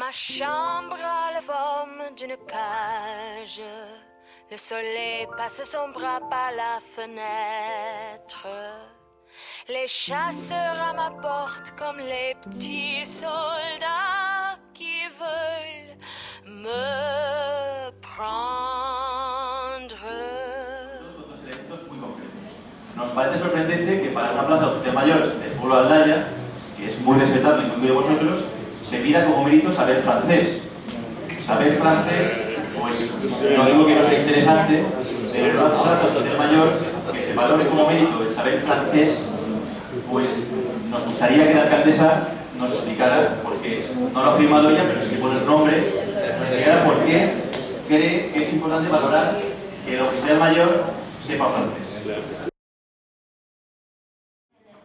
Ma chambre a la forme d'une cage. Le soleil passe son bras par la fenêtre. Les chasseurs à ma porte comme les petits soldats qui veulent me prendre. Dos elementos muy concretos. Nos parece sorprendente que para una plaza de mayor del pueblo de Aldaya, que es muy respetable y muy de vosotros, se pida como mérito saber francés. Saber francés, pues no digo que no sea interesante, pero en una plaza de mayor que se valore como mérito el saber francés, pues nos gustaría que la alcaldesa nos explicara, porque no lo ha firmado ella, pero sí que pone su nombre, nos explicara por qué cree que es importante valorar que el oficial mayor sepa francés.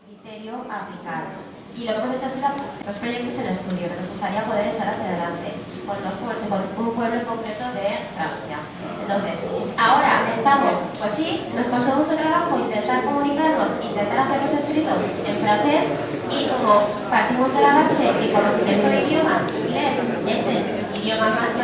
Criterio a aplicar. Y lo que hemos hecho ha sido los proyectos en estudio que nos gustaría poder echar hacia adelante con un pueblo en concreto de Francia. Entonces, ahora estamos, pues sí, nos costó mucho trabajo intentar comunicarnos, intentar hacer los escritos en francés, y como partimos de la base de conocimiento de idiomas, inglés es el idioma más